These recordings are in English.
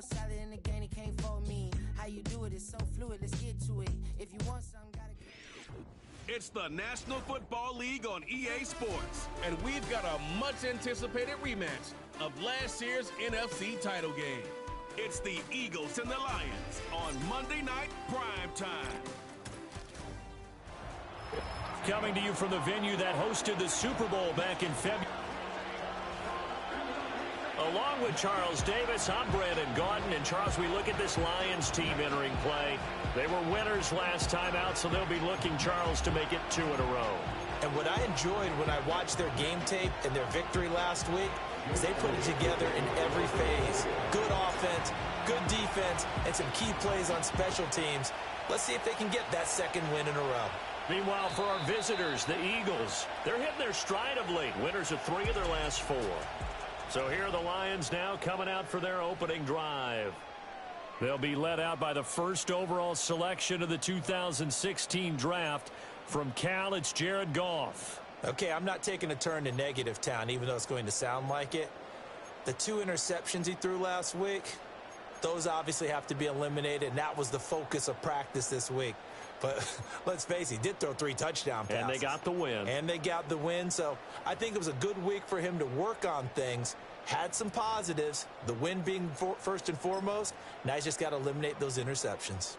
solid in the game, he can't fold me. How you do it is so fluid, let's get to it. If you want something, gotta... It's the National Football League on EA Sports, and we've got a much-anticipated rematch of last year's NFC title game. It's the Eagles and the Lions on Monday Night Prime Time. Coming to you from the venue that hosted the Super Bowl back in February. Along with Charles Davis, I'm Brandon Gaudin. And Charles, we look at this Lions team entering play. They were winners last time out, so they'll be looking, Charles, to make it 2 in a row. And what I enjoyed when I watched their game tape and their victory last week is they put it together in every phase. Good offense, good defense, and some key plays on special teams. Let's see if they can get that second win in a row. Meanwhile, for our visitors, the Eagles, they're hitting their stride of late. Winners of 3 of their last 4. So here are the Lions now coming out for their opening drive. They'll be led out by the first overall selection of the 2016 draft. From Cal, it's Jared Goff. Okay, I'm not taking a turn to negative town, even though it's going to sound like it. The 2 interceptions he threw last week, those obviously have to be eliminated, and that was the focus of practice this week. But let's face it, he did throw 3 touchdown passes. And they got the win. And they got the win, so I think it was a good week for him to work on things. Had some positives, the win being first and foremost. Now he's just got to eliminate those interceptions.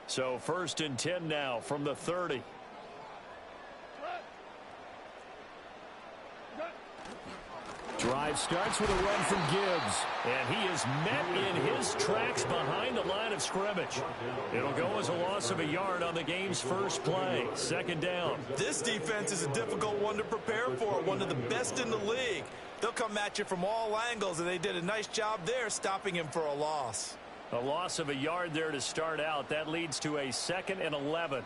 So 1st and 10 now from the 30. Drive starts with a run from Gibbs. And he is met in his tracks behind the line of scrimmage. It'll go as a loss of a yard on the game's first play. 2nd down. This defense is a difficult one to prepare for. One of the best in the league. They'll come at you from all angles, and they did a nice job there stopping him for a loss. A loss of a yard there to start out. That leads to a 2nd and 11.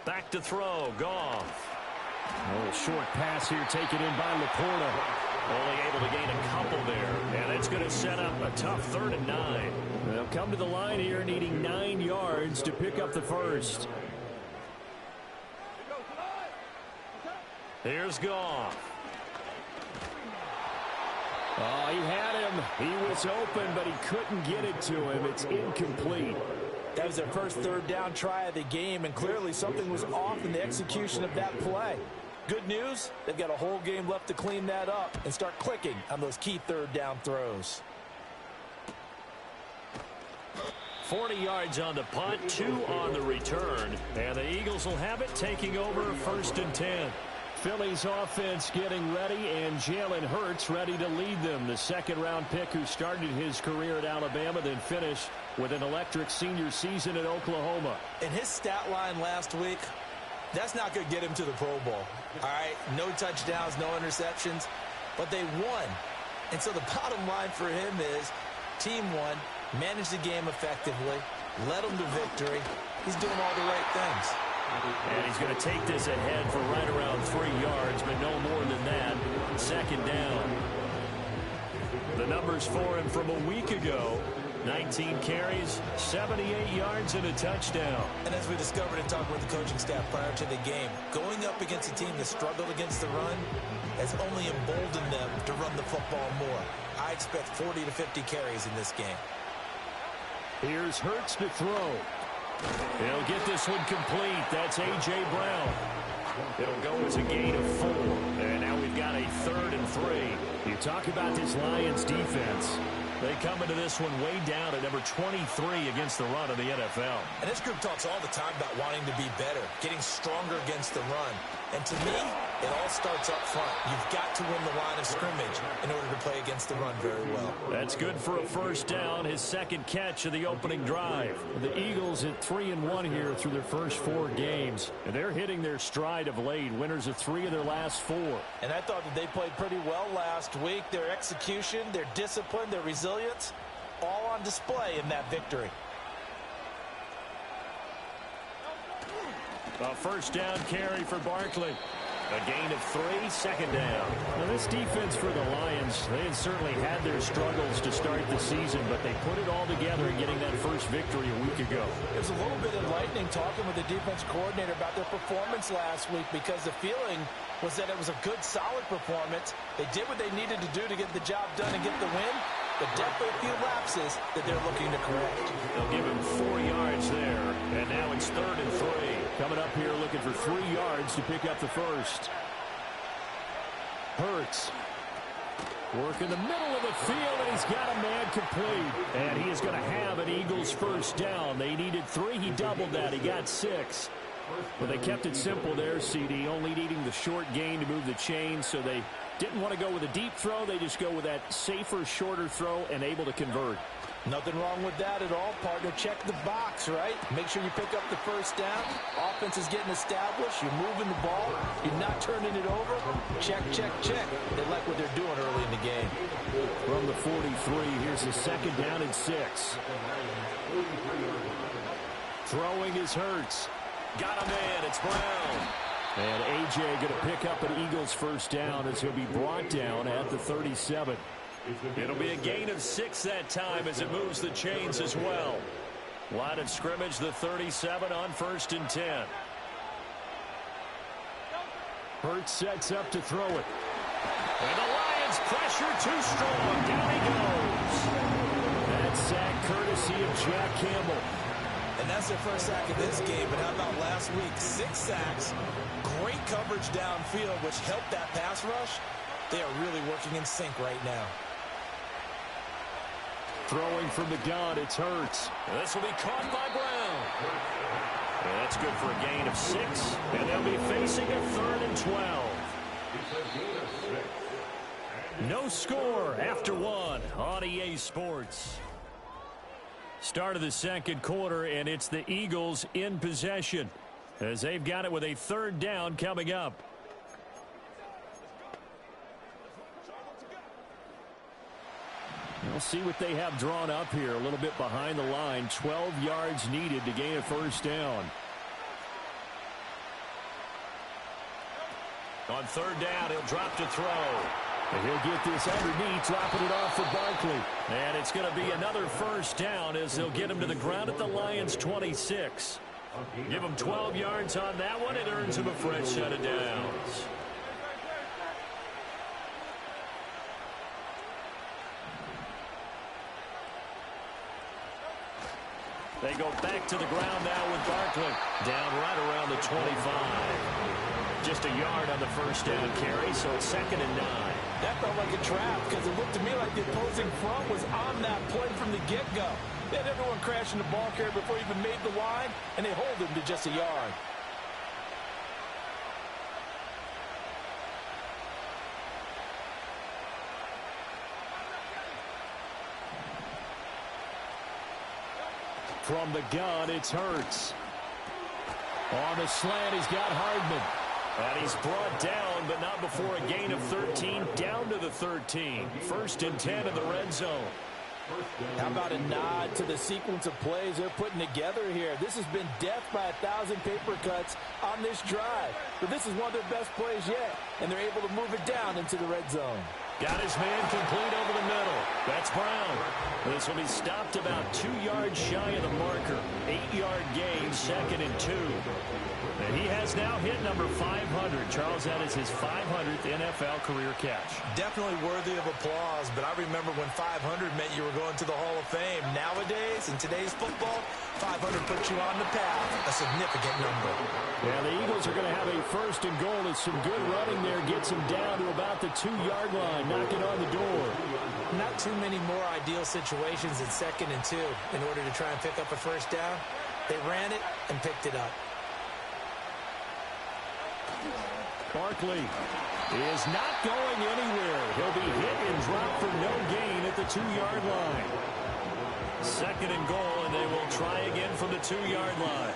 Back to throw. Goff. A little short pass here taken in by Laporta. Only able to gain a couple there. And it's going to set up a tough 3rd and 9. They'll come to the line here needing 9 yards to pick up the first. Here's Goff. Oh, he had him. He was open, but he couldn't get it to him. It's incomplete. That was their first 3rd down try of the game, and clearly something was off in the execution of that play. Good news, they've got a whole game left to clean that up and start clicking on those key 3rd down throws. 40 yards on the punt, 2 on the return. And the Eagles will have it, taking over 1st and 10. Philly's offense getting ready, and Jalen Hurts ready to lead them. The 2nd-round pick who started his career at Alabama, then finished with an electric senior season at Oklahoma. And his stat line last week, that's not going to get him to the Pro Bowl. All right, no touchdowns, no interceptions, but they won. And so the bottom line for him is team won, managed the game effectively, led them to victory. He's doing all the right things. And he's going to take this ahead for right around 3 yards, but no more than that. 2nd down. The numbers for him from a week ago: 19 carries, 78 yards, and a touchdown. And as we discovered in talking with the coaching staff prior to the game, going up against a team that struggled against the run has only emboldened them to run the football more. I expect 40 to 50 carries in this game. Here's Hurts to throw. He'll get this one complete. That's A.J. Brown. It'll go as a gain of 4. And now we've got a 3rd and 3. You talk about this Lions defense. They come into this one way down at number 23 against the run of the NFL. And this group talks all the time about wanting to be better, getting stronger against the run. And to me, it all starts up front. You've got to win the line of scrimmage in order to play against the run very well. That's good for a 1st down, his 2nd catch of the opening drive. The Eagles at 3-1 here through their first 4 games. And they're hitting their stride of late, winners of 3 of their last 4. And I thought that they played pretty well last week. Their execution, their discipline, their resilience, all on display in that victory. A 1st down carry for Barkley. A gain of 3, second down. Now, this defense for the Lions, they had certainly had their struggles to start the season, but they put it all together in getting that first victory a week ago. It was a little bit enlightening talking with the defense coordinator about their performance last week, because the feeling was that it was a good, solid performance. They did what they needed to do to get the job done and get the win, but definitely a few lapses that they're looking to correct. They'll give him 4 yards there, and now it's 3rd and 3. Coming up here looking for 3 yards to pick up the first. Hurts. Work in the middle of the field, and he's got a man complete. And he is going to have an Eagles first down. They needed 3. He doubled that. He got 6. Well, they kept it simple there, CD, only needing the short gain to move the chains, so they didn't want to go with a deep throw. They just go with that safer, shorter throw and able to convert. Nothing wrong with that at all, partner. Check the box, right? Make sure you pick up the first down. Offense is getting established. You're moving the ball. You're not turning it over. Check, check, check. They like what they're doing early in the game. From the 43, here's a 2nd down and 6. Throwing is Hurts. Got him in. It's Brown. And A.J. going to pick up an Eagles first down as he'll be brought down at the 37. It'll be a gain of 6 that time as it moves the chains as well. Line of scrimmage, the 37 on 1st and 10. Hurts sets up to throw it. And the Lions pressure too strong. Down he goes. That sack courtesy of Jack Campbell. And that's their first sack of this game. But how about last week? 6 sacks. Great coverage downfield, which helped that pass rush. They are really working in sync right now. Throwing from the gun, it's Hurts. This will be caught by Brown. And that's good for a gain of 6. And they'll be facing a 3rd and 12. No score after 1 on EA Sports. Start of the second quarter, and it's the Eagles in possession as they've got it with a 3rd down coming up. We'll see what they have drawn up here. A little bit behind the line. 12 yards needed to gain a first down. On 3rd down, he'll drop to throw. And he'll get this underneath, dropping it off for Barkley. And it's going to be another first down as they'll get him to the ground at the Lions' 26. Give him 12 yards on that one. It earns him a fresh set of downs. They go back to the ground now with Barkley. Down right around the 25. Just a yard on the first down carry, so it's 2nd and 9. That felt like a trap because it looked to me like the opposing front was on that play from the get-go. They had everyone crashing the ball carrier before he even made the line, and they hold him to just a yard. From the gun, it's Hurts. On the slant, he's got Hardman. And he's brought down, but not before a gain of 13, down to the 13. 1st and 10 in the red zone. How about a nod to the sequence of plays they're putting together here? This has been death by 1,000 paper cuts on this drive. But this is one of their best plays yet, and they're able to move it down into the red zone. Got his man complete over the middle. That's Brown. This will be stopped about 2 yards shy of the marker. 8-yard gain, 2nd and 2. And he has now hit number 500. Charles, that is his 500th NFL career catch. Definitely worthy of applause, but I remember when 500 meant you were going to the Hall of Fame. Nowadays, in today's football, 500 puts you on the path, a significant number. Yeah, the Eagles are going to have a 1st and goal. It's some good running there. Gets him down to about the 2-yard line, knocking on the door. Not too many more ideal situations in 2nd and 2 in order to try and pick up a first down. They ran it and picked it up. Barkley is not going anywhere. He'll be hit and dropped for no gain at the 2-yard line. 2nd and goal, and they will try again from the 2-yard line.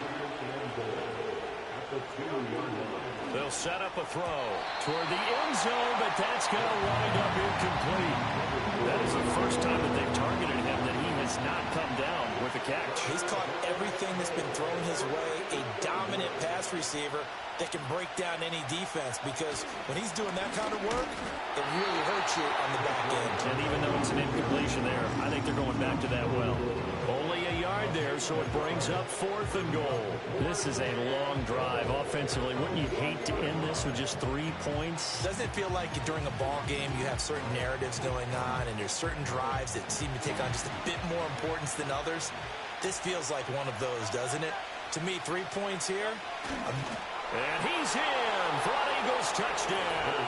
They'll set up a throw toward the end zone, but that's going to wind up incomplete. That is the first time that they've targeted him that he has not come down with a catch. He's caught everything that's been thrown his way. A dominant pass receiver that can break down any defense, because when he's doing that kind of work, it really hurts you on the back end. And even though it's an incompletion there, I think they're going back to that well. Only a yard there, so it brings up 4th and goal. This is a long drive offensively. Wouldn't you hate to end this with just 3 points? Doesn't it feel like during a ball game you have certain narratives going on, and there's certain drives that seem to take on just a bit more importance than others? This feels like one of those, doesn't it? To me, 3 points here. And he's in for an Eagles touchdown.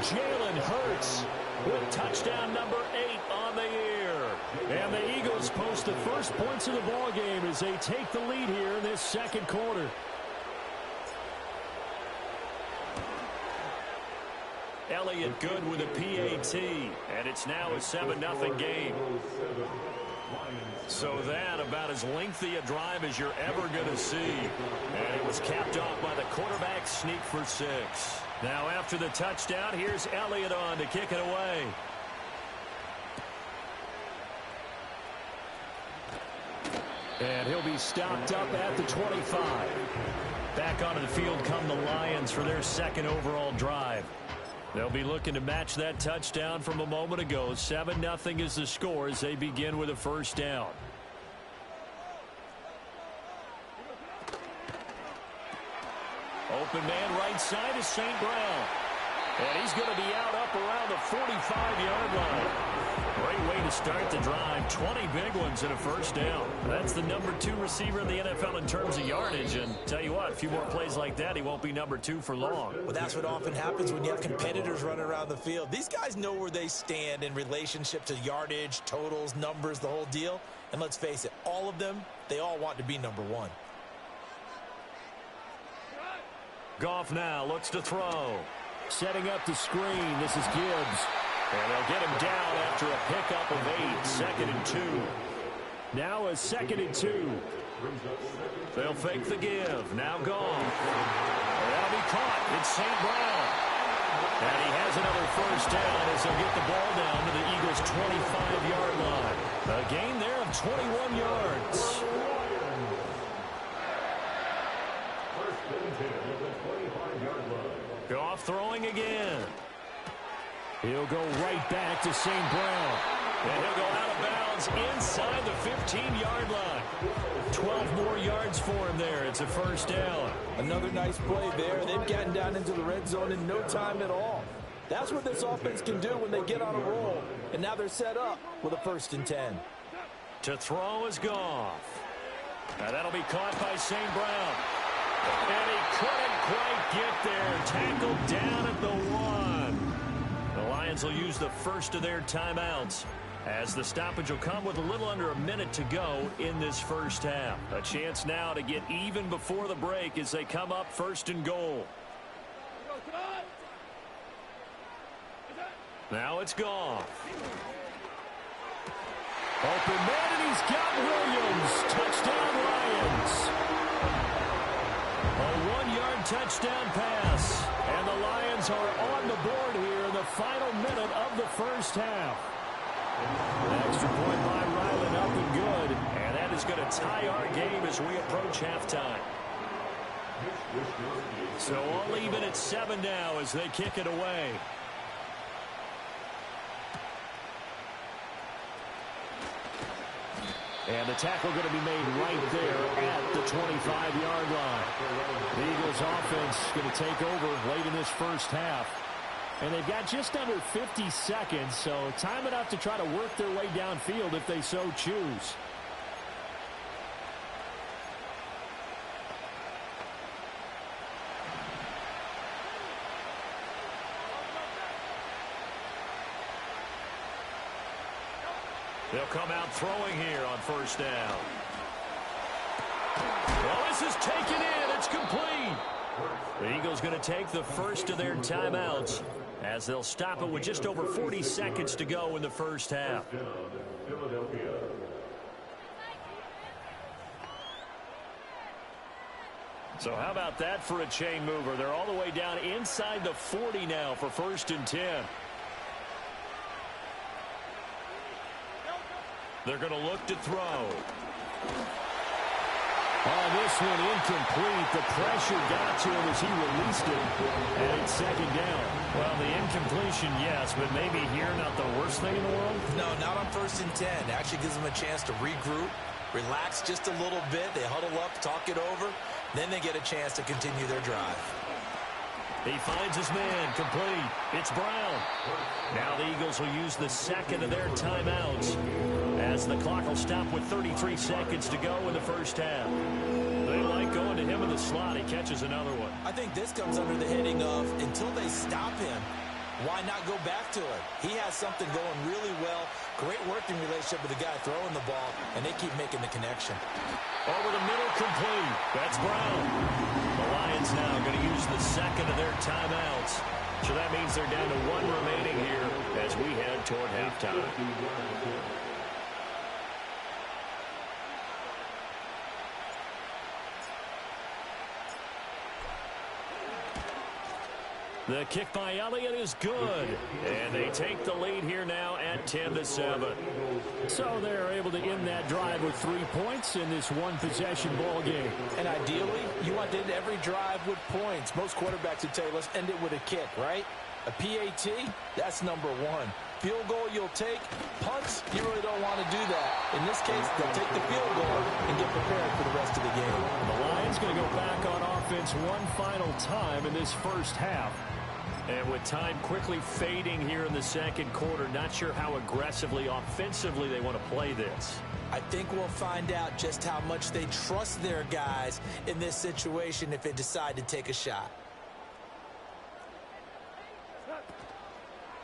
Jalen Hurts with touchdown number 8 on the year. And the Eagles post the first points of the ball game as they take the lead here in this second quarter. Elliott good with a PAT, and it's now a 7-0 game. So that about as lengthy a drive as you're ever going to see. And it was capped off by the quarterback sneak for 6. Now after the touchdown, here's Elliott on to kick it away. And he'll be stopped up at the 25. Back onto the field come the Lions for their second overall drive. They'll be looking to match that touchdown from a moment ago. 7-0 is the score as they begin with a first down. Open man right side is St. Brown. And he's going to be out up around the 45-yard line. Great way to start the drive. 20 big ones and a first down. That's the number 2 receiver in the NFL in terms of yardage. And tell you what, a few more plays like that, he won't be number 2 for long. Well, that's what often happens when you have competitors running around the field. These guys know where they stand in relationship to yardage, totals, numbers, the whole deal. And let's face it, all of them, they all want to be number 1. Goff now looks to throw. Setting up the screen, this is Gibbs. And they'll get him down after a pickup of 8. 2nd and 2. Now a 2nd and 2. They'll fake the give. Now gone. That'll be caught. It's St. Brown. And he has another first down as they'll get the ball down to the Eagles' 25-yard line. A gain there of 21 yards. Goff throwing again. He'll go right back to St. Brown. And he'll go out of bounds inside the 15-yard line. 12 more yards for him there. It's a first down. Another nice play there. They've gotten down into the red zone in no time at all. That's what this offense can do when they get on a roll. And now they're set up with a 1st and 10. To throw is Goff. Now that'll be caught by St. Brown. And he couldn't quite get there. Tackled down at the 1. The Lions will use the first of their timeouts as the stoppage will come with a little under a minute to go in this first half. A chance now to get even before the break as they come up 1st and goal. Now it's Goff. Open man, and he's got Williams. Touchdown, Lions. A 1-yard touchdown pass. And the Lions are on the board here in the final minute of the first half. An extra point by Ryland up and good. And that is going to tie our game as we approach halftime. So all even at 7 now as they kick it away. And the tackle going to be made right there at the 25-yard line. The Eagles offense going to take over late in this first half. And they've got just under 50 seconds, so time enough to try to work their way downfield if they so choose. They'll come out throwing here on first down. Well, this is taken in. It's complete. The Eagles going to take the first of their timeouts as they'll stop it with just over 40 seconds to go in the first half. So how about that for a chain mover? They're all the way down inside the 40 now for 1st and 10. They're going to look to throw. Oh, this one incomplete. The pressure got to him as he released it. And it's second down. Well, the incompletion, yes, but maybe here not the worst thing in the world? No, not on 1st and 10. It actually gives them a chance to regroup, relax just a little bit. They huddle up, talk it over. Then they get a chance to continue their drive. He finds his man, complete. It's Brown. Now the Eagles will use the second of their timeouts as the clock will stop with 33 seconds to go in the first half. They like going to him in the slot. He catches another one. I think this comes under the heading of until they stop him, why not go back to it? He has something going really well. Great working relationship with the guy throwing the ball, and they keep making the connection. Over the middle, complete. That's Brown. The Lions now going to use the second of their timeouts. So that means they're down to one remaining here as we head toward halftime. The kick by Elliott is good. And they take the lead here now at 10-7. So they're able to end that drive with 3 points in this one-possession ball game. And ideally, you want to end every drive with points. Most quarterbacks would tell you, let's end it with a kick, right? A PAT, that's number one. Field goal you'll take. Punts, you really don't want to do that. In this case, they'll take the field goal and get prepared for the rest of the game. The Lions going to go back on offense one final time in this first half. And with time quickly fading here in the second quarter, not sure how aggressively, offensively they want to play this. I think we'll find out just how much they trust their guys in this situation if they decide to take a shot.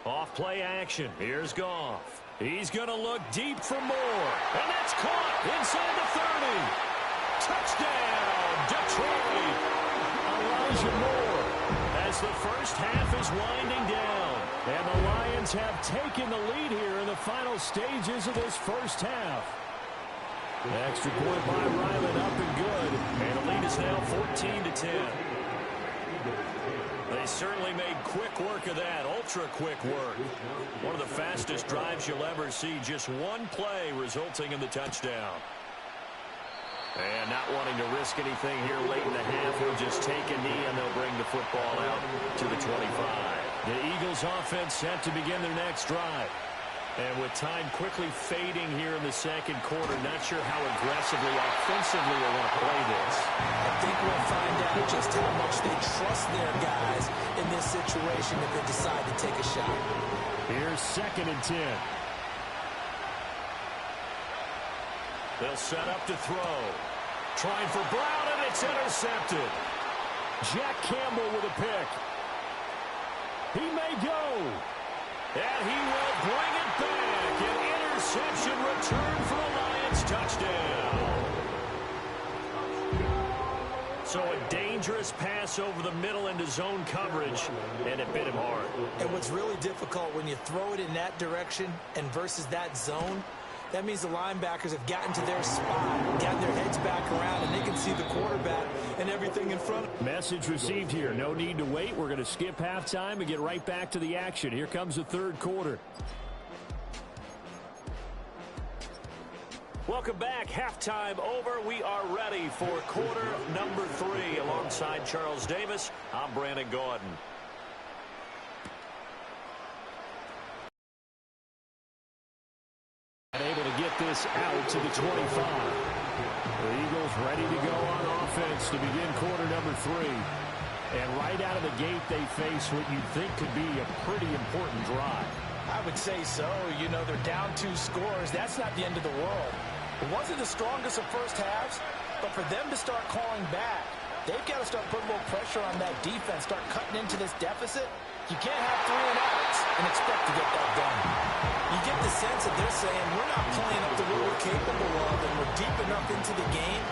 Off play action. Here's Goff. He's going to look deep for more. And that's caught inside the 30. Touchdown, Detroit. Elijah Moore. As the first half is winding down. And the Lions have taken the lead here in the final stages of this first half. Extra point by Ryland up and good. And the lead is now 14-10. They certainly made quick work of that, ultra-quick work. One of the fastest drives you'll ever see, just one play resulting in the touchdown. And not wanting to risk anything here late in the half, he'll just take a knee and they'll bring the football out to the 25. The Eagles offense set to begin their next drive. And with time quickly fading here in the second quarter, not sure how aggressively, offensively they want to play this. I think we'll find out just how much they trust their guys in this situation if they decide to take a shot. Here's 2nd and 10. They'll set up to throw. Trying for Brown, and it's intercepted. Jack Campbell with a pick. He may go. And he will bring it back. An interception return for a Lions touchdown. So a dangerous pass over the middle into zone coverage, and it bit him hard. And what's really difficult when you throw it in that direction and versus that zone, that means the linebackers have gotten to their spot, gotten their heads back around, and they can see the quarterback and everything in front. Message received here. No need to wait. We're going to skip halftime and get right back to the action. Here comes the third quarter. Welcome back. Halftime over. We are ready for quarter number 3. Alongside Charles Davis, I'm Brandon Gordon. Able to get this out to the 25. The Eagles ready to go on offense to begin quarter number 3. And right out of the gate, they face what you'd think could be a pretty important drive. I would say so. You know, they're down 2 scores. That's not the end of the world. It wasn't the strongest of first halves, but for them to start calling back, they've got to start putting a little pressure on that defense, start cutting into this deficit. You can't have 3 and outs and expect to get that done. You get the sense that they're saying we're not playing up to what we're capable of, and we're deep enough into the game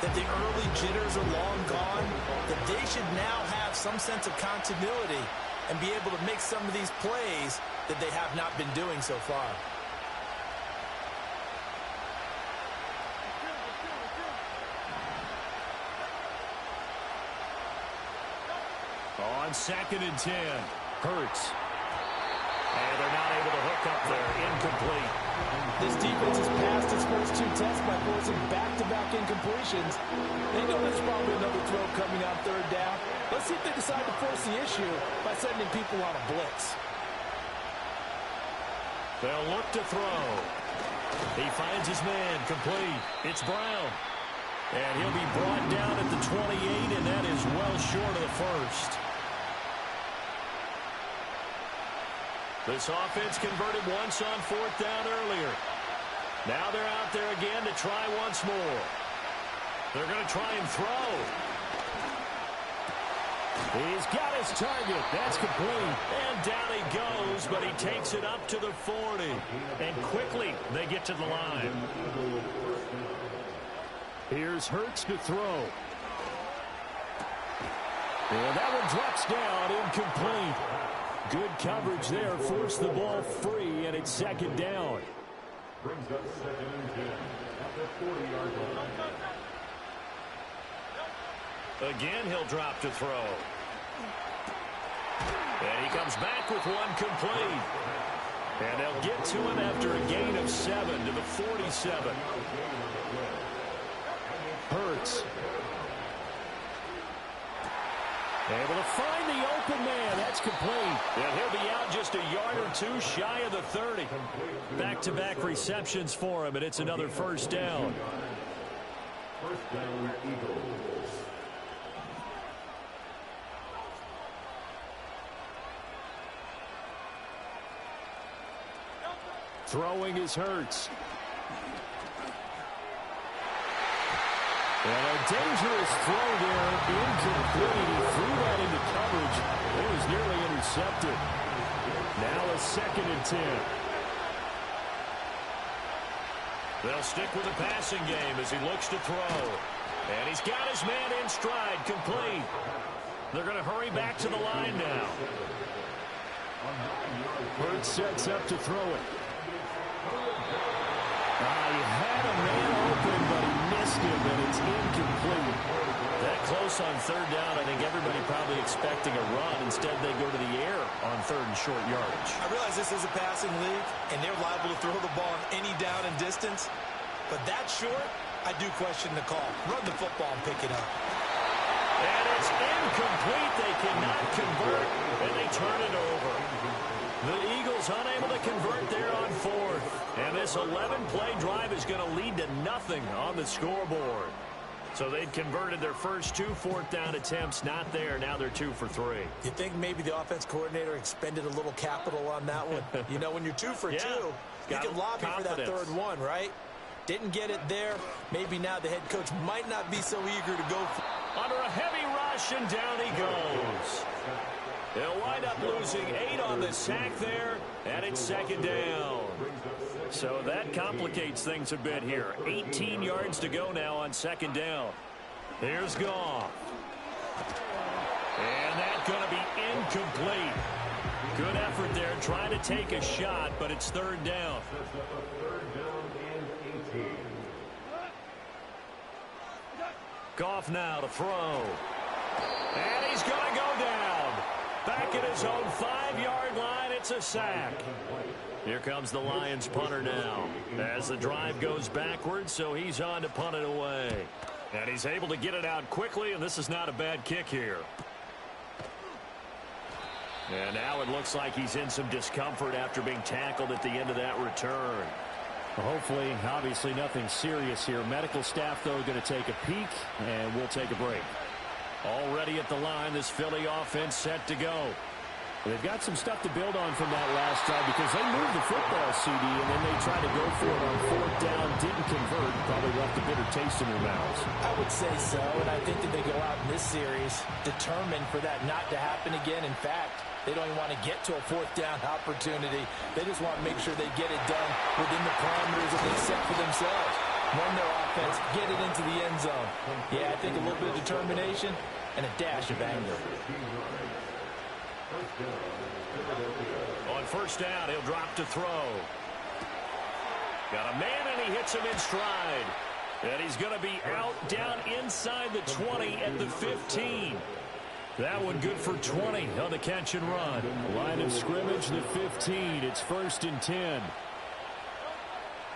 that the early jitters are long gone, that they should now have some sense of continuity and be able to make some of these plays that they have not been doing so far. On 2nd and 10, Hurts. And they're not able to hook up there. Incomplete. This defense has passed its first 2 tests by forcing back-to-back incompletions. They know there's probably another throw coming on 3rd down. Let's see if they decide to force the issue by sending people on a blitz. They'll look to throw. He finds his man, complete. It's Brown. And he'll be brought down at the 28, and that is well short of the first. This offense converted once on 4th down earlier. Now they're out there again to try once more. They're going to try and throw. He's got his target. That's complete. And down he goes, but he takes it up to the 40. And quickly they get to the line. Here's Hurts to throw. And that one drops down, incomplete. Good coverage there, forced the ball free, and it's 2nd down. Brings up 2nd and 10 at the 40-yard line. Again, he'll drop to throw. And he comes back with one complete. And they'll get to him after a gain of 7 to the 47. Hurts. Able to find the open man. That's complete. And he'll be out just a yard or 2 shy of the 30. Back-to-back receptions for him, and it's another 1st down. 1st down, Eagles. Throwing is Hurts. And a dangerous throw there, incomplete. He threw that into coverage. It was nearly intercepted. Now a 2nd and 10. They'll stick with the passing game as he looks to throw. And he's got his man in stride, complete. They're going to hurry back to the line now. Hurts sets up to throw it. He had a man open, but he missed him, and it's incomplete. That close on 3rd down, I think everybody probably expecting a run. Instead, they go to the air on 3rd and short yardage. I realize this is a passing league, and they're liable to throw the ball on any down and distance. But that short, I do question the call. Run the football and pick it up. And it's incomplete. They cannot convert, and they turn it over. The Eagles unable to convert there on 4th. And this 11-play drive is going to lead to nothing on the scoreboard. So they'd converted their first 2 4th down attempts. Not there. Now they're 2 for 3. You think maybe the offense coordinator expended a little capital on that one? You know, when you're 2 for 2, you can lobby for that 3rd one, right? Didn't get it there. Maybe now the head coach might not be so eager to go. Under a heavy rush, and down he goes. They'll wind up losing 8 on the sack there, and it's 2nd down. So that complicates things a bit here. 18 yards to go now on 2nd down. Here's Goff. And that's going to be incomplete. Good effort there, trying to take a shot, but it's 3rd down. Goff now to throw. And he's going to go down. Back at his own 5-yard line, it's a sack. Here comes the Lions punter now as the drive goes backwards, so he's on to punt it away. And he's able to get it out quickly, and this is not a bad kick here. And now it looks like he's in some discomfort after being tackled at the end of that return. Well, hopefully, obviously nothing serious here. Medical staff, though, going to take a peek, and we'll take a break. Already at the line, this Philly offense set to go. They've got some stuff to build on from that last drive because they moved the football, CD, and then they tried to go for it on 4th down, didn't convert, probably left a bitter taste in their mouths. I would say so, and I think that they go out in this series determined for that not to happen again. In fact, they don't even want to get to a 4th down opportunity. They just want to make sure they get it done within the parameters that they set for themselves. Run their offense, get it into the end zone. Yeah, I think a little bit of determination and a dash of anger. On 1st down, he'll drop to throw. Got a man, and he hits him in stride. And he's going to be out down inside the 20 at the 15. That one good for 20 on the catch and run. Line of scrimmage, the 15. It's 1st and 10.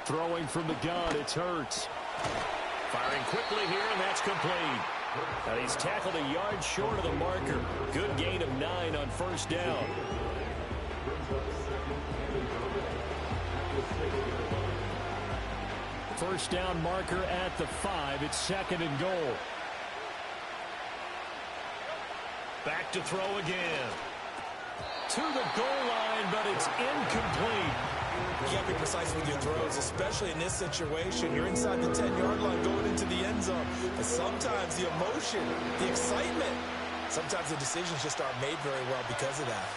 Throwing from the gun, it's Hurts. Firing quickly here, and that's complete. And he's tackled a yard short of the marker. Good gain of 9 on first down. First down marker at the 5. It's 2nd and goal. Back to throw again. To the goal line, but it's incomplete. You got to be precise with your throws, especially in this situation. You're inside the 10-yard line going into the end zone. But sometimes the emotion, the excitement, sometimes the decisions just aren't made very well because of that.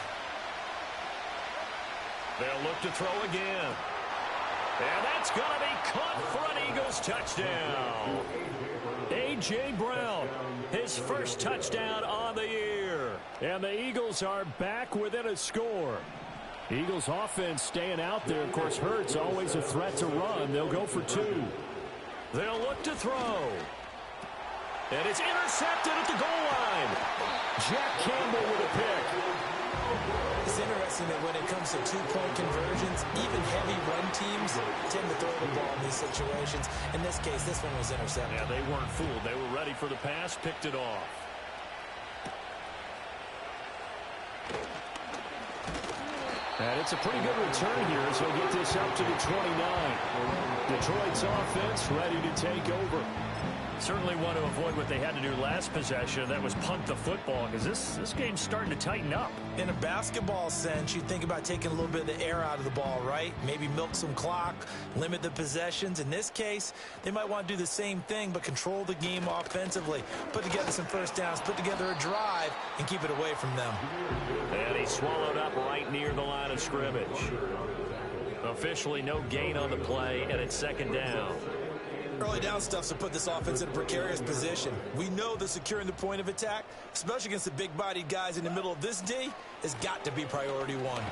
They'll look to throw again. And that's going to be caught for an Eagles touchdown. A.J. Brown, his first touchdown on the year. And the Eagles are back within a score. Eagles offense staying out there. Of course, Hurts always a threat to run. They'll go for 2. They'll look to throw. And it's intercepted at the goal line. Jack Campbell with a pick. It's interesting that when it comes to two-point conversions, even heavy run teams tend to throw the ball in these situations. In this case, this one was intercepted. Yeah, they weren't fooled. They were ready for the pass, picked it off. And it's a pretty good return here as he'll get this up to the 29. Detroit's offense ready to take over. Certainly want to avoid what they had to do last possession. That was punt the football, because this game's starting to tighten up. In a basketball sense, you think about taking a little bit of the air out of the ball, right? Maybe milk some clock, limit the possessions. In this case, they might want to do the same thing, but control the game offensively. Put together some first downs, put together a drive, and keep it away from them. And he swallowed up right near the line of scrimmage. Officially no gain on the play, and it's 2nd down. Early down stuff to put this offense in a precarious position. We know that securing the point of attack, especially against the big-bodied guys in the middle of this D, has got to be priority 1.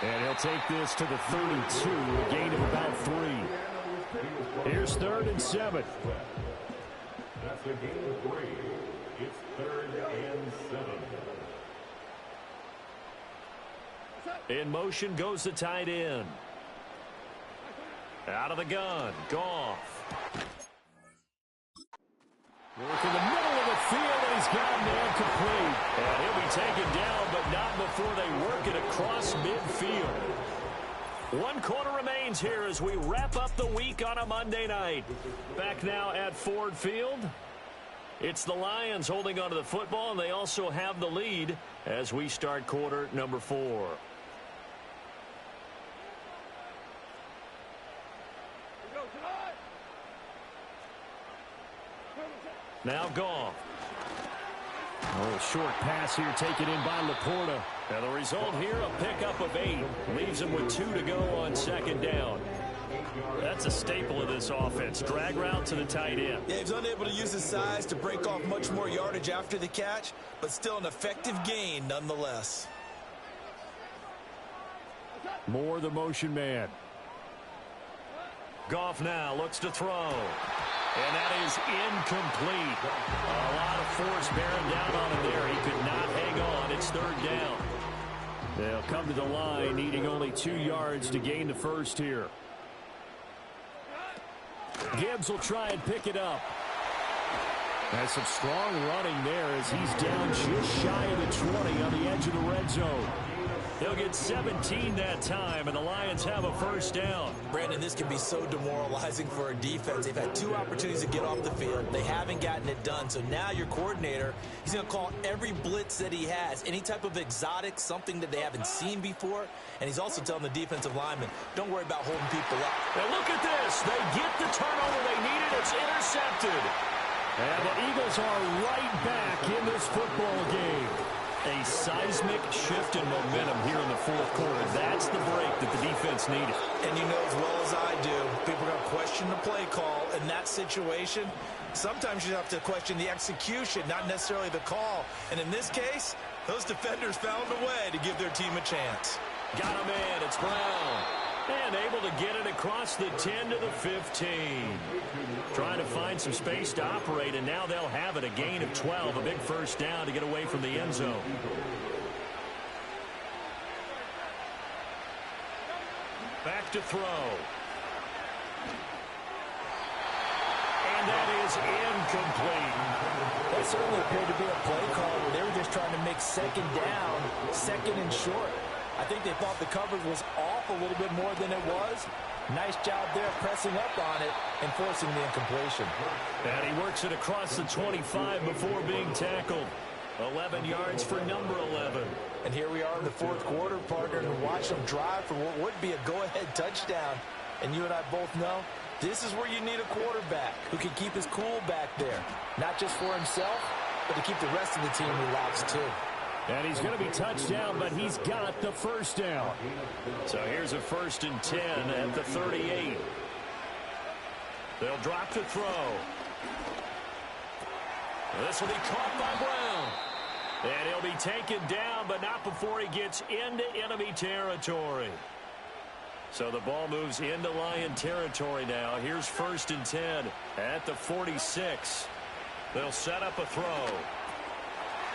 And he'll take this to the 32, a gain of about 3. Here's 3rd and 7. That's a gain of 3. It's 3rd and 7. In motion goes the tight end. Out of the gun, Goff. Work in the middle of the field, and he's got him down complete. And he'll be taken down, but not before they work it across midfield. 1 quarter remains here as we wrap up the week on a Monday night. Back now at Ford Field. It's the Lions holding onto the football, and they also have the lead as we start quarter number 4. Now Goff. A little short pass here taken in by Laporta. And the result here, a pickup of 8. Leaves him with 2 to go on 2nd down. That's a staple of this offense. Drag route to the tight end. Yeah, he's unable to use his size to break off much more yardage after the catch, but still an effective gain nonetheless. More the motion man. Goff now looks to throw. And that is incomplete. A lot of force bearing down on him there. He could not hang on. It's 3rd down. They'll come to the line, needing only 2 yards to gain the first here. Gibbs will try and pick it up. Has some strong running there as he's down just shy of the 20 on the edge of the red zone. They'll get 17 that time, and the Lions have a first down. Brandon, this can be so demoralizing for a defense. They've had 2 opportunities to get off the field. They haven't gotten it done. So now your coordinator, he's going to call every blitz that he has, any type of exotic, something that they haven't seen before. And he's also telling the defensive linemen, don't worry about holding people up. Now look at this. They get the turnover they needed. It's intercepted. And the Eagles are right back in this football game. A seismic shift in momentum here in the 4th quarter. That's the break that the defense needed. And you know as well as I do, people are going to question the play call in that situation. Sometimes you have to question the execution, not necessarily the call. And in this case, those defenders found a way to give their team a chance. Got him in. It's Brown. And able to get it across the 10 to the 15. Trying to find some space to operate, and now they'll have it. A gain of 12, a big first down to get away from the end zone. Back to throw. And that is incomplete. That certainly appeared to be a play call where they were just trying to make second down, second and short. I think they thought the coverage was off a little bit more than it was. Nice job there pressing up on it and forcing the incompletion. And he works it across the 25 before being tackled. 11 yards for number 11. And here we are in the fourth quarter, partner, and watch them drive for what would be a go-ahead touchdown. And you and I both know this is where you need a quarterback who can keep his cool back there. Not just for himself, but to keep the rest of the team relaxed too. And he's going to be touched down, but he's got the first down. So here's a 1st and 10 at the 38. They'll drop to throw. This will be caught by Brown. And he'll be taken down, but not before he gets into enemy territory. So the ball moves into Lion territory now. Here's 1st and 10 at the 46. They'll set up a throw.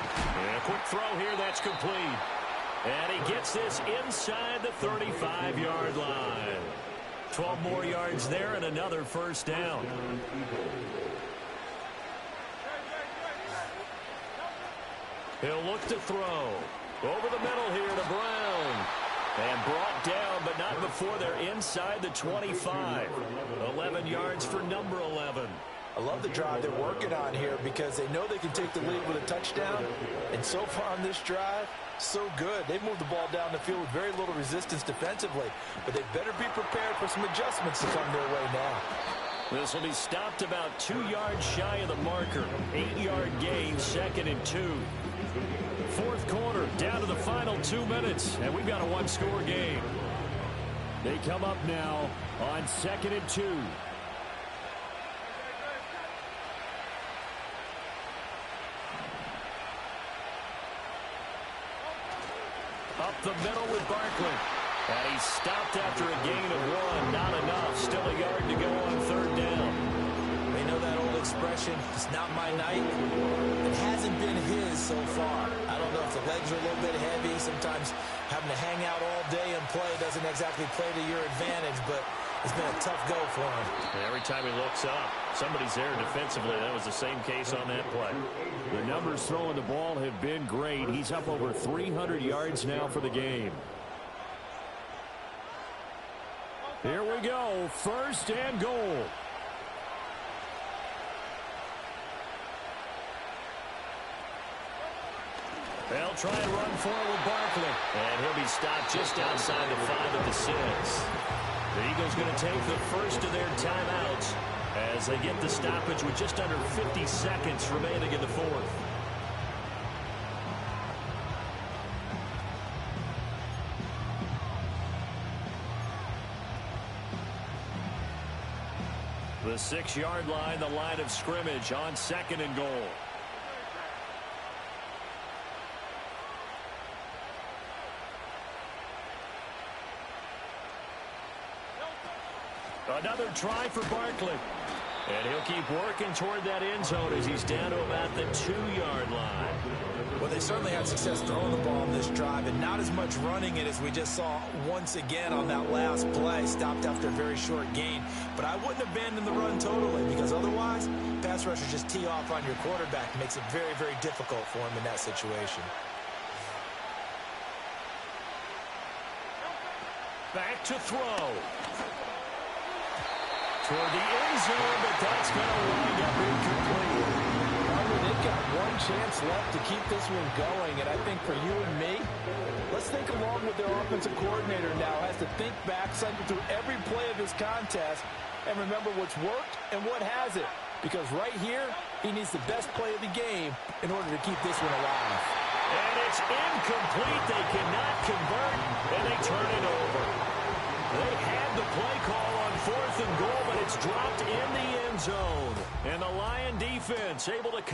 And a quick throw here, that's complete. And he gets this inside the 35-yard line. 12 more yards there and another 1st down. He'll look to throw. Over the middle here to Brown. And brought down, but not before they're inside the 25. 11 yards for number 11. I love the drive they're working on here because they know they can take the lead with a touchdown. And so far on this drive, so good. They've moved the ball down the field with very little resistance defensively. But they better be prepared for some adjustments to come their way now. This will be stopped about 2 yards shy of the marker. 8-yard gain, 2nd and 2. Fourth quarter, down to the final 2 minutes. And we've got a one-score game. They come up now on 2nd and 2. Up the middle with Barkley. And he's stopped after a gain of 1. Not enough. Still a yard to go on 3rd down. They know that old expression, it's not my night. It hasn't been his so far. I don't know if the legs are a little bit heavy. Sometimes having to hang out all day and play doesn't exactly play to your advantage, but it's been a tough go for him. And every time he looks up, somebody's there defensively. That was the same case on that play. The numbers throwing the ball have been great. He's up over 300 yards now for the game. Here we go. 1st and goal. They'll try and run for it with Barkley. And he'll be stopped just outside the 5 of the 6. The Eagles going to take the first of their timeouts as they get the stoppage with just under 50 seconds remaining in the fourth. The 6-yard line, the line of scrimmage on 2nd and goal. Another try for Barkley. And he'll keep working toward that end zone as he's down to about the 2-yard line. Well, they certainly had success throwing the ball on this drive and not as much running it as we just saw once again on that last play. Stopped after a very short gain. But I wouldn't abandon the run totally because otherwise, pass rushers just tee off on your quarterback. It makes it very, very difficult for him in that situation. Back to throw. Toward the end zone, but that's going to wind up incomplete. They've got one chance left to keep this one going, and I think for you and me, let's think along with their offensive coordinator now. Has to think back, cycle through every play of his contest, and remember what's worked and what hasn't. Because right here, he needs the best play of the game in order to keep this one alive. And it's incomplete. They cannot convert, and they turn it over. They had the play call on 4th and goal, but it's dropped in the end zone. And the Lion defense able to come